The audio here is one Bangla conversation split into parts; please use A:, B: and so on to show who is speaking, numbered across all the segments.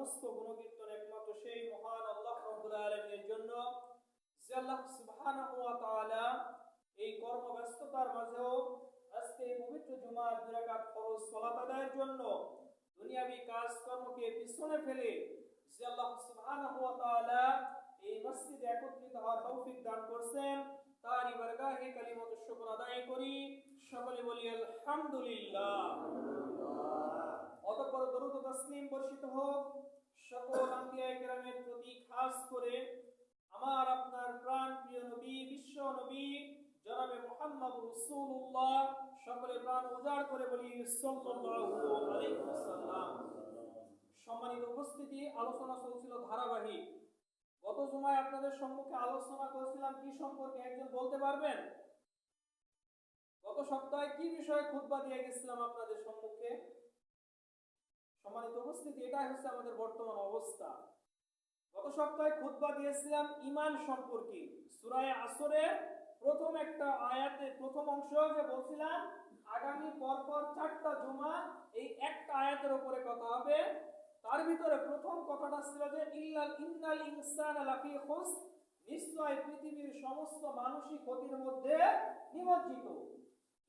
A: সমস্ত গুণকীর্তন একমাত্র সেই মহান আল্লাহ রাব্বুল আলামিনের জন্য, যে আল্লাহ সুবহানাহু ওয়া তাআলা এই কর্মব্যস্ততার মাঝেও আজকে এই পবিত্র জুমার 2 রাকাত ফরজ সালাত আদায়ের জন্য দুনিয়াবি কাজকর্মকে পিছনে ফেলে যে আল্লাহ সুবহানাহু ওয়া তাআলা এই মসজিদে একত্রিত হওয়ার তৌফিক দান করছেন, তারই বারগাহে কালিমাতুশ শুকর আদায় করি। সকলে বলি আলহামদুলিল্লাহ। অতঃপর দরুদ ও তাসলিম বর্ষিত হোক সকল আম্বিয়া কেরামের প্রতি, খাস করে আমার আপনার প্রাণ প্রিয় নবী, বিশ্ব নবী জনাবে মুহাম্মদ রাসূলুল্লাহ। সকলে প্রাণ উজাড় করে বলি সাল্লাল্লাহু আলাইহি ওয়াসাল্লাম। সম্মানিত উপস্থিতি, আলোচনা চলছিল ধারাবাহিক। গত জুমায় আপনাদের সম্মুখে আলোচনা করেছিলাম কি সম্পর্কে, একজন বলতে পারবেন? গত সপ্তাহে কি বিষয়ে খুতবা দিয়ে গেছিলাম আপনাদের সম্মুখে? সম্মানিত উপস্থিতি, এটাই হচ্ছে আমাদের বর্তমান অবস্থা। গত সপ্তাহে খুতবা দিয়েছিলাম ঈমান সম্পর্কে। সূরা আসরের প্রথম একটা আয়াতে প্রথম অংশ যে বলছিলাম আগামী পরপর 4টা জুমা এই একটা আয়াতের উপরে কথা হবে। তার ভিতরে প্রথম কথাটা ছিল যে ইন্নাল ইনসানা লাফি খুসর, নিশ্চয় পৃথিবীর সমস্ত মানুষই ক্ষতির মধ্যে নিমজ্জিত।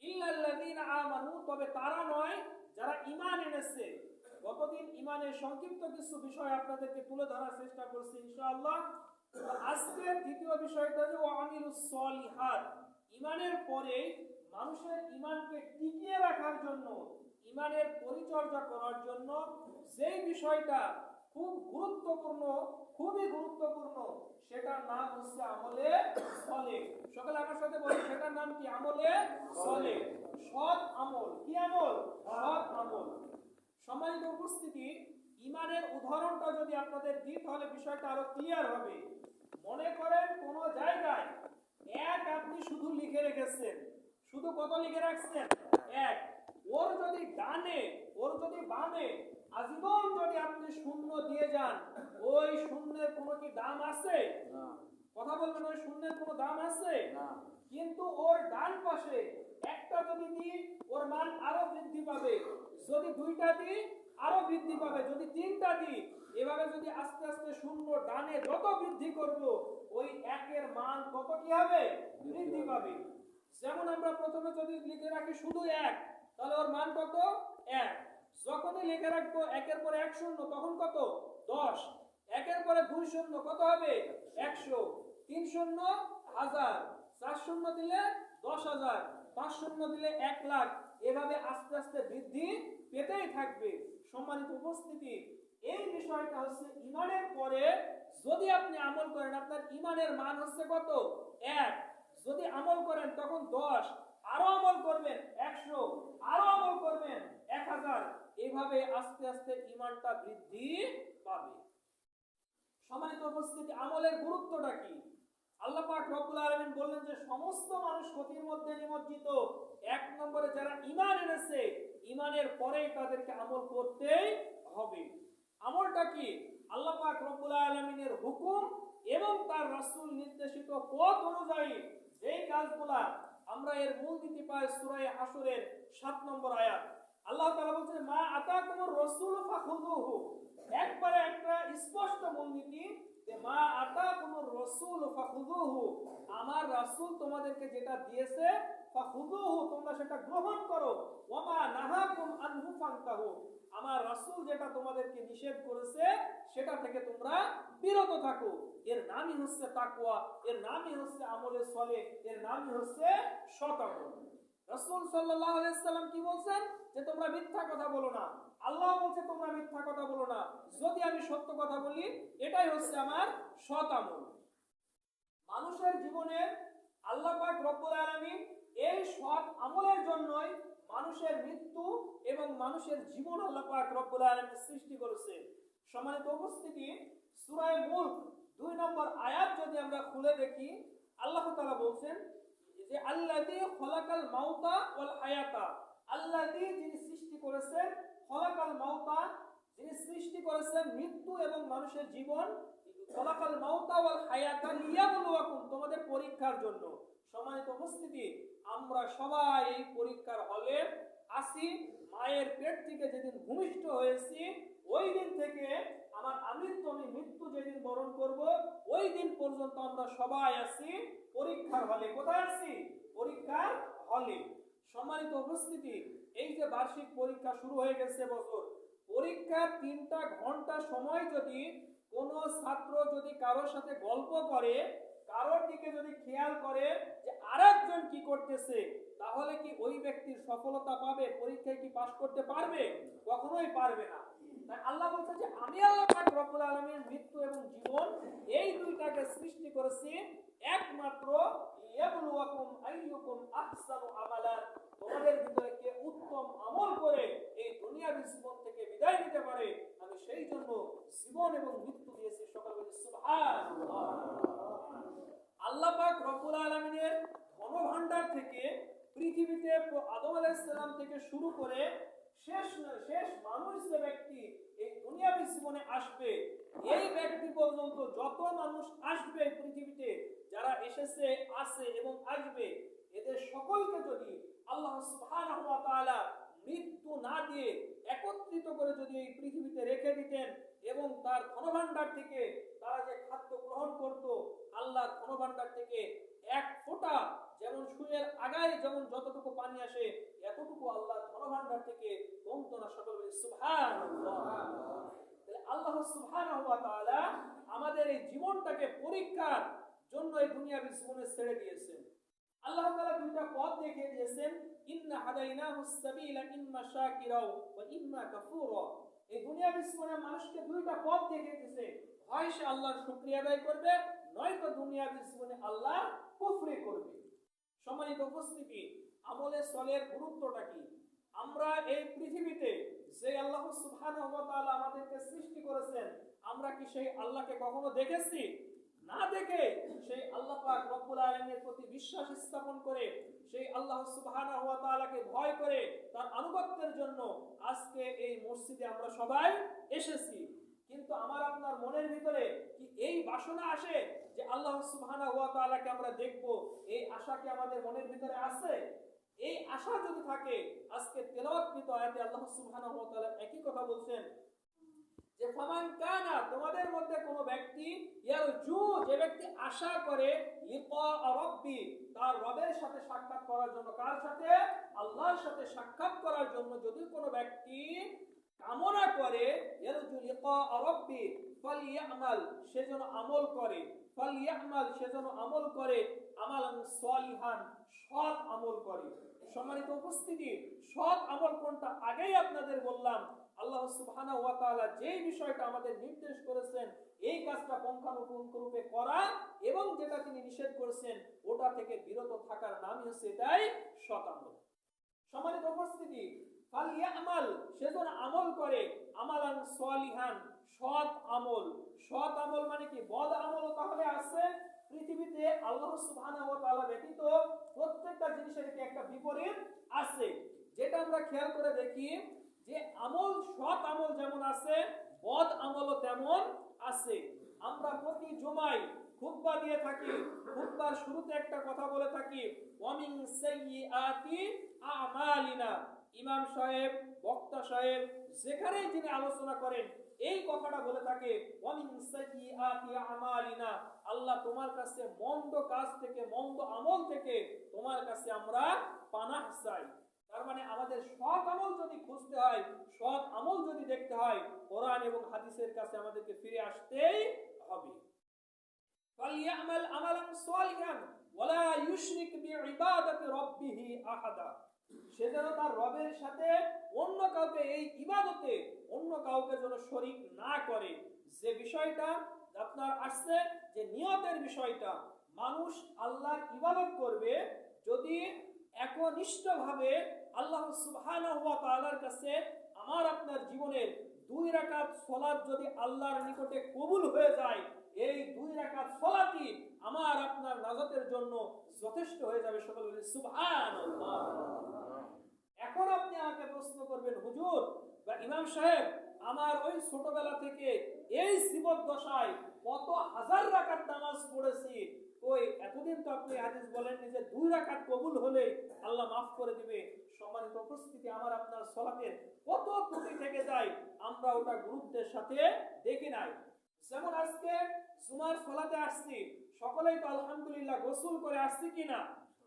A: ইল্লাল্লাযীনা আমানু, তবে তারা নয় যারা ঈমান এনেছে। গতদিন ঈমানের সংক্ষিপ্ত কিছু বিষয় আপনাদেরকে তুলে ধরার চেষ্টা করছি ইনশাআল্লাহ। আজকে দ্বিতীয় বিষয়টা যে ওয়ামিলুস সলিহাত, ঈমানের পরে মানুষের ঈমানকে টিকিয়ে রাখার জন্য, ঈমানের পরিচর্যা করার জন্য যেই বিষয়টা খুবই গুরুত্বপূর্ণ, সেটার নাম হচ্ছে আমলে সলেহ। সকলে আমার সাথে বলি, সেটার নাম কি? আমলে সলেহ, সৎ আমল। কি আমল? সৎ আমল। সম্মানিত উপস্থিতি, ঈমানের উদাহরণটা যদি আপনাদের দিই তাহলে বিষয়টা আরো ক্লিয়ার হবে। মনে করেন কোন জায়গায় এক আপনি শুধু লিখে রেখেছেন। শুধু কত লিখে রাখছেন? এক। ওর যদি ডানে, ওর যদি বামে আজীবন যদি আপনি শূন্য দিয়ে যান, ওই শূন্যের কোনো কি দাম আছে? না। কথা বলবেন, ওই শূন্যের কোনো দাম আছে? না। কিন্তু ওর ডান পাশে একটা যদি দিই, ওর মান আরো বৃদ্ধি পাবে। যদি দুইটা দিই, আরো বৃদ্ধি পাবে। যদি তিনটা দিই, এভাবে যদি আস্তে আস্তে শূন্য ডানে যত বৃদ্ধি করব, ওই একের মান কত কি হবে? বৃদ্ধি পাবে। যেমন আমরা প্রথমে যদি লিখে রাখি শুধু এক, তাহলে ওর মান কত? এক। যখনই লিখে রাখবো একের পরে এক শূন্য, তখন কত? 10। একের পরে 2 শূন্য, কত হবে? 100। 3 শূন্য 1000, 4 শূন্য দিলে 10,000, 5 শূন্য দিলে 1 লাখ। এভাবে আস্তে আস্তে বৃদ্ধি পেতেই থাকবে। সম্মানিত উপস্থিতি, এই বিষয়টা হচ্ছে ঈমানের পরে যদি আপনি আমল করেন, আপনার ঈমানের মান হচ্ছে কত? 1। যদি আমল করেন তখন 10, আরো আমল করবেন 100, আরো আমল করবেন 1000। এইভাবে আস্তে আস্তে ঈমানটা বৃদ্ধি পাবে। সম্মানিত উপস্থিতি, আমলের গুরুত্বটা কি? আল্লাহ পাক রব্বুল আলামিন বললেন যে সমস্ত মানুষ ক্ষতির মধ্যে নিমজ্জিত। এক নম্বরে যারা ঈমান এনেছে, ঈমানের পরেই তাদেরকে আমল করতেই হবে। আমলটা কি? আল্লাহ পাক রব্বুল আলামিনের হুকুম এবং তার রাসূল নির্দেশিত পথ অনুযায়ী যেই কাজগুলা, আমরা এর মূলনীতি পাই সূরা হাশরের 7 নম্বর আয়াত। আল্লাহ তাআলা বলেন মা আতাকুমুর রাসূল ফাখুযুহু। একবারে একটা স্পষ্ট মূলনীতি যে মা আতাকুমুর রাসূল ফাখুযুহু, আমার রাসূল তোমাদেরকে যেটা দিয়েছে, ফাখুযুহু, তোমরা সেটা গ্রহণ করো। ওয়া মা নাহাকুম আনহু ফান্তাহু, আমার রাসূল যেটা তোমাদেরকে নিষেধ করেছে সেটা থেকে তোমরা বিরত থাকো। এর নামই হচ্ছে তাকওয়া, এর নামই হচ্ছে আমলে সলেহ, এর নামই হচ্ছে সৎ আমল। রাসূল সাল্লাল্লাহু আলাইহি সাল্লাম কি বলছেন? যে তোমরা মিথ্যা কথা বলো না। আল্লাহ বলছে তোমরা মিথ্যা কথা বলো না। যদি আমি সত্য কথা বলি, এটাই হচ্ছে আমার সৎ আমল। মানুষের জীবনে আল্লাহ পাক রব্বুল আলামিন এই সৎ আমলের জন্যই মানুষের মৃত্যু এবং মানুষের জীবন আল্লাহ পাক রব্বুল আলামিন সৃষ্টি করেছে। সম্মানিত উপস্থিতি, সূরা মুলক 2 নম্বর আয়াত যদি আমরা খুলে দেখি, আল্লাহ তাআলা বলছেন যে আল্লাযী খলাকাল মাউতা ওয়াল হায়াতা, আল্লাযী, যিনি সৃষ্টি করেছেন, খলাকাল মাউতা, যিনি সৃষ্টি করেছেন মৃত্যু এবং মানুষের জীবন, খলাকাল মাউতা ওয়াল হায়াতা লিয়াবলুয়াকুম, তোমাদের পরীক্ষার জন্য। সম্মানিত উপস্থিতি, আমরা সবাই এই পরীক্ষার হলে আছি। মায়ের পেট থেকে যেদিন ভূমিষ্ঠ হয়েছি, ওই দিন থেকে আমার পর্যন্ত আমরা সবাই আছি পরীক্ষার হলে। কোথায় আছি? পরীক্ষার হলে। সম্মানিত উপস্থিতি, এই যে বার্ষিক পরীক্ষা শুরু হয়ে গেছে বছর, পরীক্ষার 3টা ঘন্টা সময় যদি কোন ছাত্র যদি কারোর সাথে গল্প করে, কারোর দিকে যদি খেয়াল করে যে আরেকজন কি করতেছে, তাহলে কি ওই ব্যক্তির সফলতা পাবে? পরীক্ষায় কি পাস করতে পারবে? কখনোই পারবে না। তাই আল্লাহ বলছে যে আমি আল্লাহ পাক রব্বুল আলামিন মৃত্যু এবং জীবন এই দুইটাকে সৃষ্টি করেছি একমাত্র লিয়াবলুয়াকুম আইয়ুকুম আহসানু আমালা, তোমাদের ভিতরে কে উত্তম আমল করে এই দুনিয়াবী জীবন থেকে বিদায় নিতে পারে, আমি সেই জন্য জীবন এবং মৃত্যু দিয়েছি। সকল বলি সুবহানাল্লাহ। আল্লাহ পাক রব্বুল আলামিনের ধনভাণ্ডার থেকে পৃথিবীতে আদম আলাইহিস সালাম থেকে শুরু করে শেষ মানুষ যে ব্যক্তি এই দুনিয়াবী জীবনে আসবে, এই ব্যক্তি পর্যন্ত যত মানুষ আসবে পৃথিবীতে, যারা এসেছে, আছে এবং আসবে, এদের সকলকে যদি আল্লাহ সুবহানাহু ওয়া তাআলা মৃত্যু না দিয়ে একত্রিত করে যদি এই পৃথিবীতে রেখে দিতেন এবং তার ধনভাণ্ডার থেকে তারা যে খাদ্য গ্রহণ করত, আল্লাহর ধনভাণ্ডার থেকে এক ফোঁটা, যেমন সুয়ের আগায় যেমন যতটুকু পানি আসে এতটুকু আল্লাহর ধনভাণ্ডার থেকে কমতো না। সকল বলি সুবহানাল্লাহ। তাহলে আল্লাহ সুবহানাহু ওয়া তাআলা আমাদের এই জীবনটাকে পরীক্ষার জন্য এই দুনিয়াবী জীবনে ছেড়ে দিয়েছেন। আল্লাহ তাআলা দুইটা পথ দেখিয়ে দিয়েছেন, ইন্না হাদাইনাহুস সাবিলা ইম্মা শাকিরা ওয়া ইম্মা কাফুরা। এই দুনিয়াবী জীবনে মানুষকে দুইটা পথ দেখিয়ে দিয়েছে, হয় সে আল্লাহর শুকরিয়া আদায় করবে, নয়তো দুনিয়াবী জীবনে আল্লাহ কুফরি করবে। সম্মানিত উপস্থিতি, আমলে সলের গুরুত্বটা কি? আমরা এই পৃথিবীতে যে আল্লাহ সুবহানাহু ওয়া তাআলা আমাদেরকে সৃষ্টি করেছেন, আমরা কি সেই আল্লাহকে কখনো দেখেছি? না দেখে সেই আল্লাহ পাক রব্বুল আলামিনের প্রতি বিশ্বাস স্থাপন করে, সেই আল্লাহ সুবহানাহু ওয়া তাআলাকে ভয় করে তার আনুগত্যের জন্য আজকে এই মসজিদে আমরা সবাই এসেছি। কিন্তু আমার আপনার মনের ভিতরে কি এই বাসনা আসে যে আল্লাহ সুবহানাহু ওয়া তাআলাকে আমরা দেখব? এই আশা কি আমাদের মনের ভিতরে আছে? এই আশা যদি থাকে, আজকে তেলাওয়াতকৃত আয়াতে আল্লাহ সুবহানাহু ওয়া তাআলা একই কথা বলছেন যে ফামান কানা, তোমাদের মধ্যে কোন ব্যক্তি ইয়ারজু, যে ব্যক্তি আশা করে লিকা রাব্বি, তার রবের সাথে সাক্ষাৎ করার জন্য। কার সাথে? আল্লাহর সাথে সাক্ষাৎ করার জন্য যদি কোন ব্যক্তি কামনা করে, ইয়ারজু লিকা রাব্বি ফালইয়ামাল, সেজন্য আমল করে, ফালইয়ামাল, সেজন্য আমল করে, আমালান সালিহান, সৎ আমল করে। সম্মানিত উপস্থিতি, সৎ আমল কোনটা আগেই আপনাদের বললাম। আল্লাহ সুবহানাহু ওয়া তাআলা যেই বিষয়টা আমাদের নির্দেশ করেছেন এই কাজটা পুঙ্খানুপুঙ্খরূপে করা, এবং যেটা তিনি নিষেধ করেছেন ওটা থেকে বিরত থাকার নামই হচ্ছে এটাই সৎ আমল। সম্মানিত উপস্থিতি, ফালইয়ামাল, সেজন্য আমল করে, আমালান সালিহান, সৎ আমল। সৎ আমল মানে কি? বদ আমলও তাহলে আছে পৃথিবীতে। আল্লাহ সুবহানাহু ওয়া তাআলা ব্যতীত প্রত্যেকটা জিনিসের কি একটা বিপরীত আছে, যেটা আমরা খেয়াল করে দেখি যে আমল, সৎ আমল যেমন আছে, বদ আমলও তেমন আছে। আমরা প্রতি জুমায় খুতবা দিয়ে থাকি, খুতবার শুরুতে একটা কথা বলে থাকি, ওয়া মিন সাইয়্যাতি আমালিনা। ইমাম সাহেব, বক্তা সাহেব যেখানেই যিনি আলোচনা করেন এই কথাটা বলে থাকে, ওয়া মিন সাইয়্যাতি আমালিনা, আল্লাহ তোমার কাছে মন্দ কাজ থেকে, মন্দ আমল থেকে তোমার কাছে আমরা পানাহ চাই। তার মানে আমাদের সৎ আমল যদি খুঁজতে হয়, সৎ আমল যদি দেখতে হয়, কোরআন এবং হাদিসের কাছে আমাদেরকে ফিরে আসতেই হবে। ফালইয়ামাল আমালান সালিহান ওয়ালা ইউশরিক বিইবাদাতি রাব্বিহি আহাদা, সে যেন তার রবের সাথে অন্য কাউকে এই ইবাদতে, অন্য কাউকে যেন শরীক না করে। যে বিষয়টা আপনার আসছে যে নিয়তের বিষয়টা, মানুষ আল্লাহর ইবাদত করবে যদি একনিষ্ঠভাবে আল্লাহ সুবহানাহু ওয়া তাআলার কাছে, আমার আপনার জীবনের 2 রাকাত সালাত যদি আল্লাহর নিকটে কবুল হয়ে যায়, এই 2 রাকাত সালাতই আমার আপনার নাজাতের জন্য যথেষ্ট হয়ে যাবে। সকলে বলি সুবহানাল্লাহ। এখন আপনি আমাকে প্রশ্ন করবেন, হুজুর বা ইমাম সাহেব, আমার ওই ছোটবেলা থেকে এই জীবদ্দশায় কত হাজার রাকাত নামাজ পড়েছি, কই এতদিন তো আপনি হাদিস বলেননি যে 2 রাকাত কবুল হলে আল্লাহ মাফ করে দিবে। সম্মানিত উপস্থিতি, আমার আপনার সালাতের কত ত্রুটি থেকে যায়, আমরা ওটা গুরুত্বের সাথে দেখি নাই। যেমন আজকে জুমার সালাতে আসছি, সকলেই তো আলহামদুলিল্লাহ গোসল করে আসছি কিনা?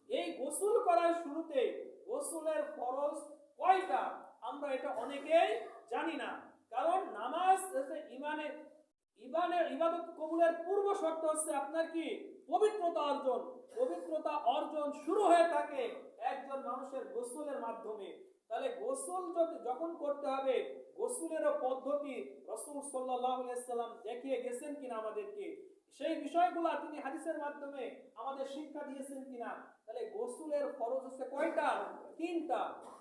A: এই গোসল করার শুরুতে গোসলের ফরজ কয়টা আমরা এটা অনেকেই জানি না। কারণ নামাজ হচ্ছে ইবাদত কবুলের পূর্ব শর্ত হচ্ছে আপনার কি? পবিত্রতা অর্জন। পবিত্রতা অর্জন শুরু হয়ে থাকে একজন মানুষের গোসলের মাধ্যমে। তাহলে গোসল যখন করতে হবে, গোসলেরও পদ্ধতি রাসূল সাল্লাল্লাহু আলাইহি সাল্লাম দেখিয়ে গেছেন কিনা আমাদেরকে, সেই বিষয়গুলো তিনি হাদিসের মাধ্যমে আমাদের শিক্ষা দিয়েছেন কিনা। তাহলে গোসলের ফরজ হচ্ছে কয়টা? তিনটা।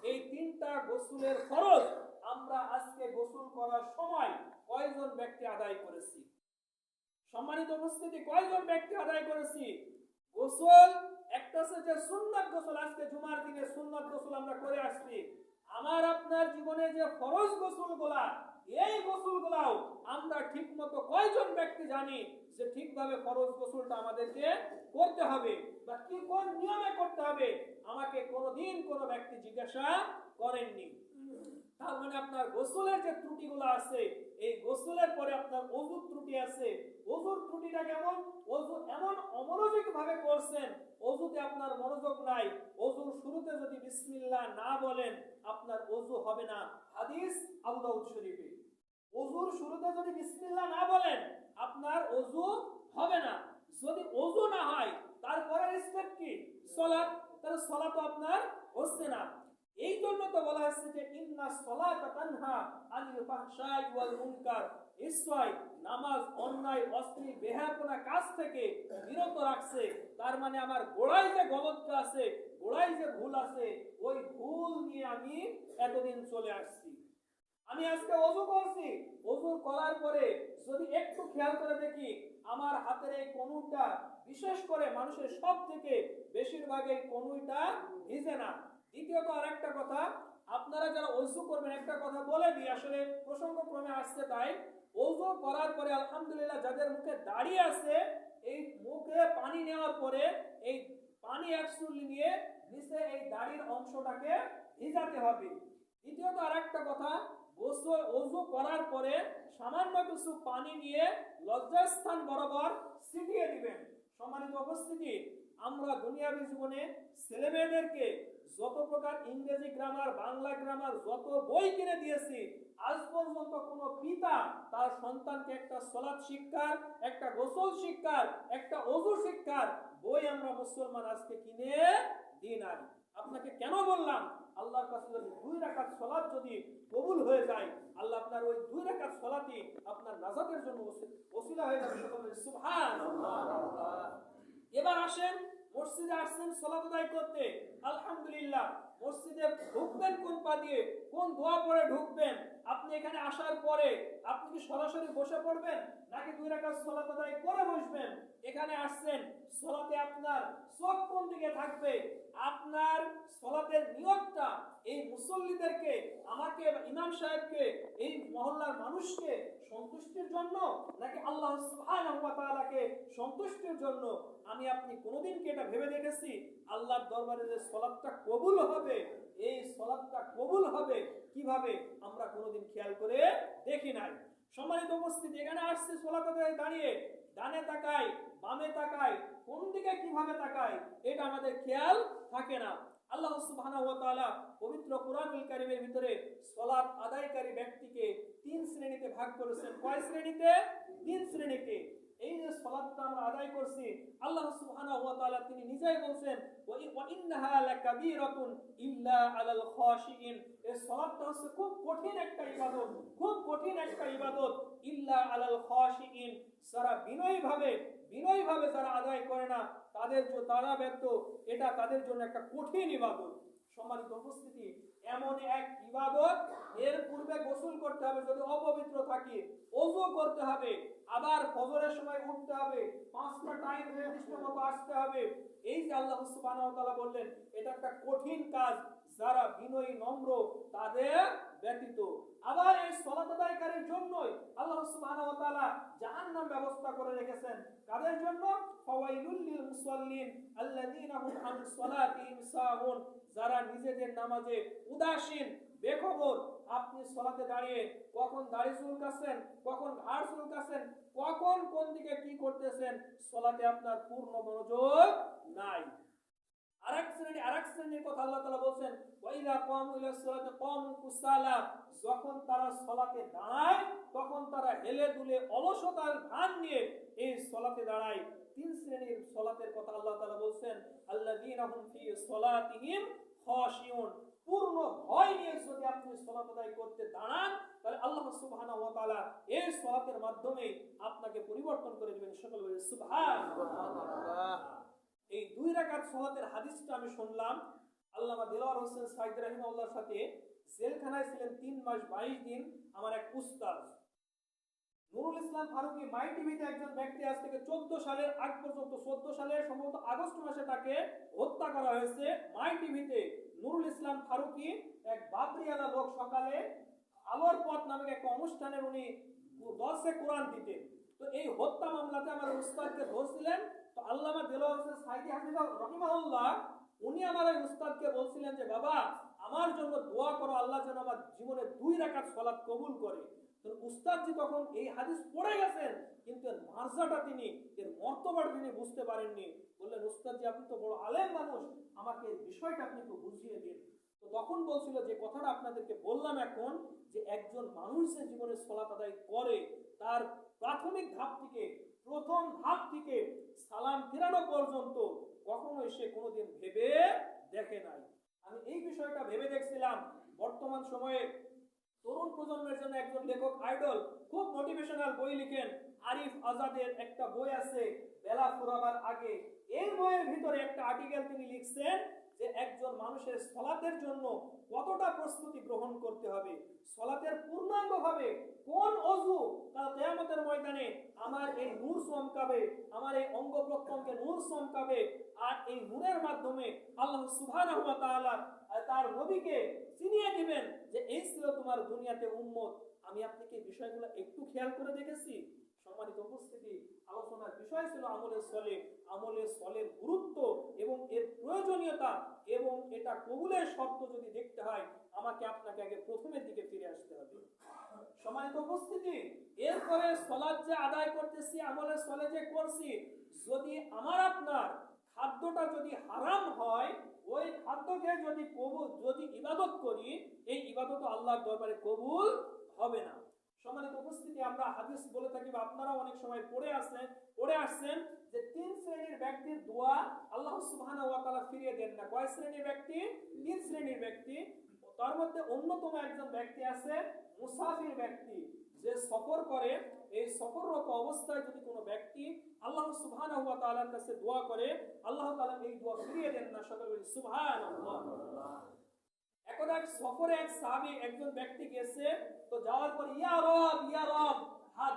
A: এই তিনটা গোসলের ফরজ আমরা আজকে গোসল করার সময় কয়জন ব্যক্তি আদায় করেছি? সম্মানিত উপস্থিতি, কয়জন ব্যক্তি আদায় করেছি? গোসল একটা হচ্ছে যে সুন্নাত গোসল, আজকে জুমার দিনে সুন্নাত গোসল আমরা করে আসছি। আমার আপনার জীবনে যে ফরজ গোসলগুলা, এই গোসলগুলাও আমরা ঠিকমতো কয়জন ব্যক্তি জানি যে ঠিকভাবে ফরজ গোসলটা আমাদেরকে করতে হবে বা কি কোন নিয়মে করতে হবে? আমাকে কোনোদিন কোনো ব্যক্তি জিজ্ঞাসা করেননি। তার মানে আপনার গোসলের যে ত্রুটিগুলো আছে, এই গোসলের পরে আপনার ওযুর ত্রুটি আছে। ওযুর ত্রুটিটা কেমন? ওযু এমন অমনোযোগী ভাবে করছেন, ওযুতে আপনার মনোযোগ নাই। ওযুর শুরুতে যদি বিসমিল্লাহ না বলেন আপনার ওযু হবে না। হাদিস আবু দাউদ শরীফে। ওযুর শুরুতে যদি বিসমিল্লাহ না বলেন আপনার ওযু হবে না। যদি ওযু না হয় তারপরে স্টেপ কি? সালাত। তাহলে সালাত তো আপনার হচ্ছে না। এই জন্য তো বলা হচ্ছে যে ইন্না সালাতা তানহা আনিল ফাহশাই ওয়াল মুনকার, নিশ্চয় নামাজ অন্যায় অশ্লীল বেহায়াপনা কাজ থেকে বিরত রাখছে। তার মানে আমার গোড়ায় যে গলতটা আছে, গোড়ায় যে ভুল আছে, ওই ভুল নিয়ে আমি এতদিন চলে আসছি। আমি আজকে ওযু করছি, ওযু করার পরে যদি একটু খেয়াল করে দেখি আমার হাতের এই কনুইটা, বিশেষ করে মানুষের সব থেকে বেশিরভাগ এই কনুইটা ভিজে না। দ্বিতীয়ত আরেকটা কথা, আপনারা যারা ওযু করবেন একটা কথা বলে দিই, আসলে প্রসঙ্গক্রমে আসছে তাই। ওযু করার পরে আলহামদুলিল্লাহ যাদের মুখে দাড়ি আছে, এই মুখে পানি নেওয়ার পরে এই পানি একচুল্লি নিয়ে নিচে এই দাড়ির অংশটাকে ভিজাতে হবে। দ্বিতীয়ত আরেকটা কথা, গোসল ওযু করার পরে সামান্য কিছু পানি নিয়ে লজ্জাস্থান বরাবর ছিটিয়ে দিবেন। সম্মানিত উপস্থিতি, আমরা দুনিয়াবী জীবনে ছেলেমেয়েদেরকে যত প্রকার ইংরেজি গ্রামার, বাংলা গ্রামার যত বই কিনে দিয়েছি, আজ পর্যন্ত কোনো পিতা তার সন্তানকে একটা সালাত শিক্ষার, একটা গোসল শিক্ষার, একটা ওযু শিক্ষার বই আমরা মুসলমান আজকে কিনে দিই নাই। আপনাকে কেন বললাম? আল্লাহর কাছে যদি 2 রাকাত সালাত যদি কবুল হয়ে যায়, আল্লাহ আপনার ওই 2 রাকাত সালাতই আপনার নাজাতের জন্য ওসিলা হয়ে যাবে। সকলে সুবহানাল্লাহ। এবার আসেন, মসজিদে আসছেন সালাত আদায় করতে, আলহামদুলিল্লাহ। মসজিদে ঢুকবেন কোন পা দিয়ে, কোন দোয়া পড়ে ঢুকবেন? আপনি এখানে আসার পরে আপনি কি সরাসরি বসে পড়বেন নাকি 2 রাকাত সালাত আদায় করে বসবেন? এখানে আসছেন, সালাতে আপনার চোখ কোন দিকে থাকবে? আপনার সালাতের নিয়তটা এই মুসল্লিদেরকে, আমাকে, ইমাম সাহেবকে, এই মহল্লার মানুষকে সন্তুষ্টির জন্য নাকি আল্লাহ সুবহানাহু ওয়া তাআলাকে সন্তুষ্টির জন্য? আমি আপনি কোনোদিন কি এটা ভেবে দেখেছি আল্লাহর দরবারে যে সালাতটা কবুল হবে, এই সালাতটা কবুল হবে কিভাবে? আমরা কোনোদিন খেয়াল করে দেখি নাই। সম্মানিত উপস্থিতি, এখানে আসছে সালাত আদায়ে দাঁড়িয়ে ডানে তাকাই, বামে তাকাই, কোন দিকে কিভাবে তাকাই এটা আমাদের খেয়াল থাকে না। আল্লাহ সুবহানাহু ওয়া তাআলা পবিত্র কোরআনুল কারীমের ভিতরে সালাত আদায়কারী ব্যক্তিকে 3 শ্রেণীতে ভাগ করেছেন। কয় শ্রেণীতে? 3 শ্রেণীতে। এই যে সালাতটা আমরা আদায় করছি, আল্লাহ সুবহানাহু ওয়া তাআলা তিনি নিজেই বলেন ওয়া ইন্নাহা লাকাবীরাতুন ইল্লা আলাল খাশিইন। এই সালাতটা হচ্ছে খুব কঠিন একটা ইবাদত, খুব কঠিন একটা ইবাদত। ইল্লা আলাল খাশিইন, যারা বিনয়ীভাবে যারা আদায় করে না তারা ব্যর্থ, এটা তাদের জন্য একটা কঠিন ইবাদত। সম্মানিত উপস্থিতি, এমন এক ইবাদত, এর পূর্বে গোসল করতে হবে যদি অপবিত্র থাকি, ওযু করতে হবে, আবার ফজরের সময় উঠতে হবে, 5টা টাইম নির্দিষ্ট মতো আসতে হবে। এই যে আল্লাহ সুবহানাহু ওয়া তাআলা বললেন, এটা একটা কঠিন কাজ, যারা বিনয়ী নম্র তাদের ব্যতীত। আবার এই সালাত আদায়কারীর জন্যই আল্লাহ সুবহানাহু ওয়া তাআলা জাহান্নাম ব্যবস্থা করে রেখেছেন। কাদের জন্য? ফাওয়াইলুল লিল মুসাল্লিন আল্লাযীনা হুম আন সালাতিহিম সাহুন, যারা নিজেদের নামাজে উদাসীন, বেখবর। আপনি সালাতে দাঁড়িয়ে কখন দাড়ি চুলকাচ্ছেন, কখন ঘাড় চুলকাচ্ছেন, কখন কোন দিকে কি করতেছেন, সালাতে আপনার পূর্ণ মনোযোগ নাই। আরেক শ্রেণীর কথা আল্লাহ তাআলা বলছেন, ওয়াইলা কামু ইলা সালাতি কামু কুসালা, যখন তারা সালাতে দাঁড়ায় তখন তারা হেলে দুলে অলসতার ভান নিয়ে এই সালাতে দাঁড়ায়। তিন শ্রেণীর সালাতের কথা আল্লাহ তাআলা বলছেন, আল্লাযীনা হুম ফি সালাতিহিম খাশিউন, পূর্ণ ভয় নিয়ে যদি আপনি সালাত আদায় করতে দাঁড়ান তাহলে আল্লাহ সুবহানাহু ওয়া তাআলা এই সালাতের মাধ্যমে আপনাকে পরিবর্তন করে দিবেন। সকল বলে সুবহানাল্লাহ। এই 2 রাকাত সালাতের হাদিসটা আমি শুনলাম আল্লামা দিলওয়ার হোসেন সাইদ রাহিমাহুল্লাহর সাথে, জেলখানায় ছিলেন 3 মাস 22 দিন আমার এক উস্তাদ নুরুল ইসলাম ফারুকী। মাই টিভিতে একজন ব্যক্তি আজ থেকে 14 সালের আগ পর্যন্ত, 14 সালের সম্ভবত আগস্ট মাসে তাকে হত্যা করা হয়েছে। মাই টিভিতে নুরুল ইসলাম ফারুকী, এক বাবরিয়ালা লোক, সকালে আলোর পথ নামে একটা অনুষ্ঠানের উনি দর্শে কোরআন দিতেন। তো এই হত্যা মামলাতে আমার উস্তাদকে ধরছিলেন। তো আল্লামা দেলোয়ার হোসেন সাইদি রাহিমাহুল্লাহ উনি আমার ওই উস্তাদকে বলছিলেন যে বাবা আমার জন্য দোয়া করো, আল্লাহ যেন আমার জীবনে 2 রাকাত সালাত কবুল করে। তো উস্তাদজি তখন এই হাদিস পড়ে গেছেন, কিন্তু এর মার্জাটা তিনি, এর মর্তবাটা তিনি বুঝতে পারেননি। বললেন, উস্তাদজি আপনি তো বড় আলেম মানুষ, আমাকে এই বিষয়টা আপনি একটু বুঝিয়ে দিন। তো তখন বলছিল যে কথাটা আপনাদেরকে বললাম এখন, যে একজন মানুষের জীবনে সালাত আদায় করে তার প্রাথমিক ধাপ থেকে, প্রথম ধাপ থেকে সালাম ফেরানো পর্যন্ত কখনো সে কোনোদিন ভেবে দেখে নাই। আমি এই বিষয়টা ভেবে দেখছিলাম। বর্তমান সময়ে তরুণ প্রজন্মের জন্য একজন লেখক আইডল, খুব মোটিভেশনাল বই লিখেন, আরিফ আজাদের একটা বই আছে বেলা ফুরাবার আগে। এই বইয়ের ভিতরে একটা আর্টিকেল তিনি লিখছেন যে একজন মানুষের সালাতের জন্য কতটা প্রস্তুতি গ্রহণ করতে হবে, সালাতের পূর্ণাঙ্গ ভাবে কোন ওযু কাল কিয়ামতের ময়দানে আমার এই নূর চমকাবে, আমার এই অঙ্গ প্রত্যঙ্গে নূর চমকাবে, আর এই নূরের মাধ্যমে আল্লাহ সুবহানাহু ওয়া তাআলা তার নবীকে চিনিয়ে দিবেন যে এই ছিল তোমার দুনিয়াতে উম্মত। আমি আপনাকে এই বিষয়গুলো একটু খেয়াল করে দেখেছি। সম্মানিত উপস্থিতি, আলোচনার বিষয় ছিল আমলে সলে, আমলে সলের গুরুত্ব এবং এর প্রয়োজনীয়তা, এবং এটা কবুলের শর্ত যদি দেখতে হয় আমাকে আপনাকে আগে প্রথমের দিকে ফিরে আসতে হবে। সম্মানিত উপস্থিতি, এরপরে সালাত যে আদায় করতেছি, আমলে সলে যে করছি, যদি আমার আপনার খাদ্যটা যদি হারাম হয়, ওই খাদ্যকে যদি ইবাদত করি, এই ইবাদত আল্লাহর দরবারে কবুল হবে না। সম্মানিত উপস্থিতি, আমরা হাদিস বলে থাকি বা আপনারা অনেক সময় পড়ে আসছেন যে 3 শ্রেণীর ব্যক্তির দোয়া আল্লাহ সুবহানাহু ওয়া তাআলা ফিরিয়ে দেন না। কয় শ্রেণীর ব্যক্তি? 3 শ্রেণীর ব্যক্তি। তার মধ্যে অন্যতম একজন ব্যক্তি আছে মুসাফির ব্যক্তি, যে সফর করে। এই সফররত অবস্থায় যদি কোনো ব্যক্তি আল্লাহ সুবহানাহু ওয়া তাআলার কাছে দোয়া করে, আল্লাহ তাআলা এই দোয়া ফিরিয়ে দেন না। সকলে বলি সুবহানাল্লাহ। একদা এক সফরে এক সাহাবী একজন ব্যক্তি গেছে, তো যাওয়ার পর ইয়া রব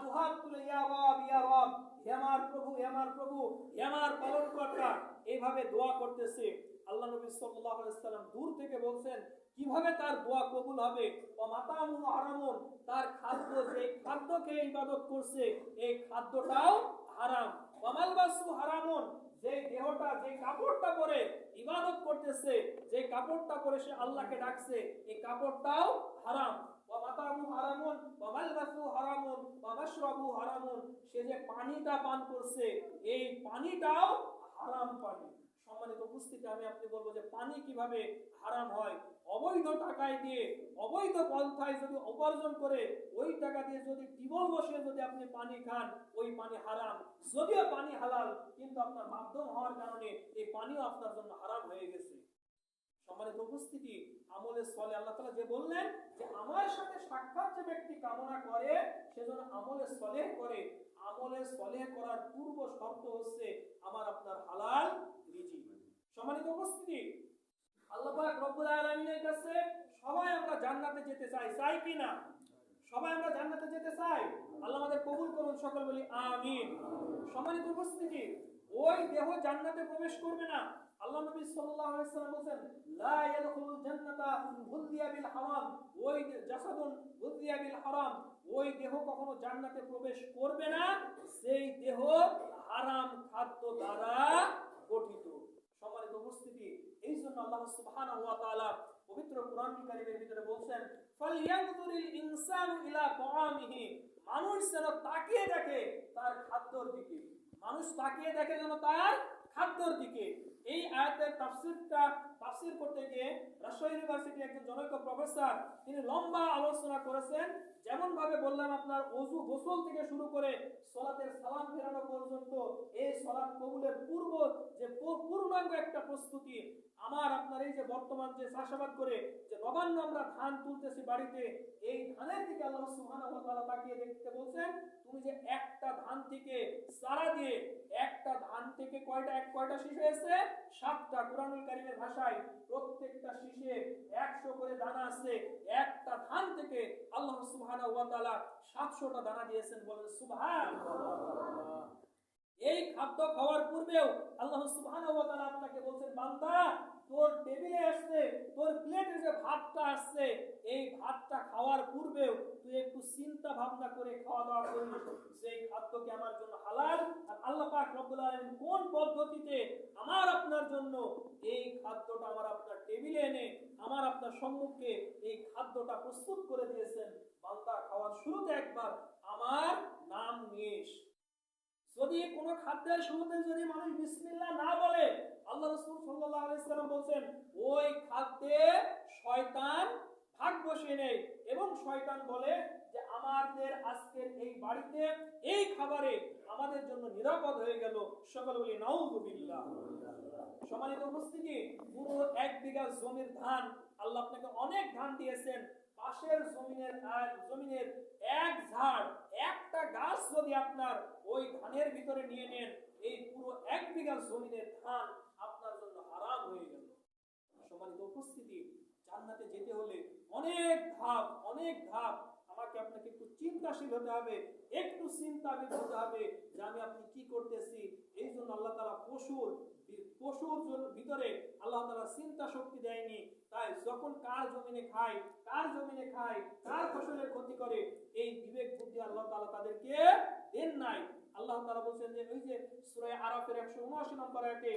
A: দুহাত তুলে ইয়া রব, হে আমার প্রভু, হে আমার প্রভু, হে আমার পালনকর্তা, এইভাবে দোয়া করতেছে। আল্লাহ নবী সাল্লাল্লাহু আলাইহি ওয়াসাল্লাম দূর থেকে বলছেন কিভাবে তার দোয়া কবুল হবে। ও মাতামু হারামুন, তার খাদ্য, যে খাদ্য খেয়ে ইবাদত করছে এই খাদ্যটাও হারাম। ওয়া মালবাসু হারামুন, যে দেহটা, যে কাপড়টা পরে ইবাদত করতেছে, যে কাপড়টা পরে সে আল্লাহকে ডাকছে, এই কাপড়টাও হারাম। ওয়া মাতামু হারামুন ওয়া মালবাসু হারামুন ওয়া মাশরাবু হারামুন, সে যে পানিটা পান করছে এই পানিটাও হারাম পানি। সম্মানিত উপস্থিতি, আমি আপনি বলবো যে পানি কিভাবে হারাম হয়। অবৈধ টাকায় দিয়ে, অবৈধ পন্থায় যদি উপার্জন করে ওই টাকা দিয়ে যদি টিউবওয়েল বসিয়ে যদি আপনি পানি খান, ওই পানি হারাম। যদিও পানি হালাল, কিন্তু আপনার মাধ্যম হওয়ার কারণে এই পানিও আপনার জন্য হারাম হয়ে গেছে। সম্মানিত উপস্থিতি, আমলে সলে আল্লাহ তাআলা যে বললেন যে আমার সাথে সাক্ষাৎ যে ব্যক্তি কামনা করে সেজন্য আমলে সলেহ করে। আমলে সলেহ করার পূর্ব শর্ত হচ্ছে আমার আপনার হালাল রিজিক। সম্মানিত উপস্থিতি, আল্লাহ পাক রব্বুল আলামিনের কাছে সবাই আমরা জান্নাতে যেতে চাই, চাই কি না? সবাই আমরা জান্নাতে যেতে চাই। আল্লাহ আমাদের কবুল করুন, সকল বলি আমিন। সম্মানিত উপস্থিতি, ওই দেহ জান্নাতে প্রবেশ করবে না। আল্লাহ নবী সাল্লাল্লাহু আলাইহি ওয়াসাল্লাম বলেন লা ইয়াদখুলুল জান্নাতা গুযিয়া বিল হারাম, ওই জাসাদুন গুযিয়া বিল হারাম, ওই দেহ কখনো জান্নাতে প্রবেশ করবে না সেই দেহ হারাম খাদ্য দ্বারা গঠিত। সম্মানিত উপস্থিতি, এই জন্য আল্লাহ সুবহানাহু ওয়া তাআলা পবিত্র কোরআন কারীমের ভিতরে বলেন ফালইয়ানজুরিল ইনসানু ইলা তাআমিহি, মানুষ যেন তাকিয়ে দেখে মানুষ তাকিয়ে দেখে যেন তার খাদ্যের দিকে। এই আয়াতের তাফসীর করতে গিয়ে রাজশাহী ইউনিভার্সিটির একজন জনৈক প্রফেসর তিনি লম্বা আলোচনা করেছেন। যেমন ভাবে বললাম আপনার ওযু গোসল থেকে শুরু করে সালাতের সালাম ফেরানো পর্যন্ত এই সালাত কবুলের পূর্ণাঙ্গ একটা প্রস্তুতি। আমার আপনার এই যে বর্তমান যে চাষাবাদ করে যে নবান্ন আমরা ধান তুলতেছি বাড়িতে, এই ধানের দিকে আল্লাহ সুবহানাহু ওয়া তাআলা তাকিয়ে দেখতে বলছেন, তুমি যে একটা ধান থেকে চারা দিয়ে একটা ধান থেকে কয়টা শীষ হয়েছে? 7টা। কুরআনুল কারীমের ভাষায় প্রত্যেকটা শীষে 100 করে দানা আছে। একটা ধান থেকে আল্লাহ সুবহানাহু ওয়া তাআলা 700টা দানা দিয়েছেন। বলেন সুবহানাল্লাহ। এই খাদ্য খাওয়ার পূর্বেও আল্লাহ সুবহানাহু ওয়া তাআলা আপনাকে বলছেন, বান্দা তোর টেবিলে আসছে, তোর প্লেটে যে ভাতটা আসছে, এই ভাতটা খাওয়ার পূর্বেও তুই একটু চিন্তা ভাবনা করে খাওয়া দাওয়া করিস, সেই খাদ্য কি আমার জন্য হালাল, আর আল্লাহ পাক রব্বুল আলামিন কোন পদ্ধতিতে আমার আপনার জন্য এই খাদ্যটা আমার আপনার টেবিলে এনে আমার আপনার সম্মুখে এই খাদ্যটা প্রস্তুত করে দিয়েছেন। বান্দা খাওয়ার শুরুতে একবার আমার নাম নিস। যদি কোন খাদ্যের শুরুতে যদি মানুষ বিসমিল্লাহ না বলে, আল্লাহ রাসূল সাল্লাল্লাহু আলাইহি সাল্লাম বলেন ওই খাদ্যে শয়তান ভাগ বসিয়ে নেয় এবং শয়তান বলে যে আমাদের আজকের এই বাড়িতে এই খাবারে আমাদের জন্য নিরাপদ হয়ে গেল। সকলে বলি নাউযুবিল্লাহ। সম্মানিত উপস্থিতি, পুরো 1 বিঘা জমির ধান, আল্লাহ আপনাকে অনেক ধান দিয়েছেন, পাশের জমিনের এক ঝাড় একটা গাছ যদি আপনার ওই ধানের ভিতরে নিয়ে নেন, এই পুরো 1 বিঘা জমিনের ধান আপনার জন্য হারাম হয়ে গেল। সম্মানিত উপস্থিতি, জান্নাতে যেতে হলে অনেক ধাপ আমাকে আপনাকে একটু চিন্তাশীল হতে হবে, একটু চিন্তাবিদ হতে হবে যে আমি আপনি কি করতেছি। এই জন্য আল্লাহ তাআলা পশুর ভিতরে আল্লাহ তাআলা চিন্তা শক্তি দেয়নি। তাই যখন কার জমিনে খায় কার ফসলের ক্ষতি করে, এই বিবেক বুদ্ধি আল্লাহ তাআলা তাদেরকে দেন নাই। আল্লাহ তাআলা বলেন যে ওই যে সূরা আরাফের 179 নম্বর আয়াতে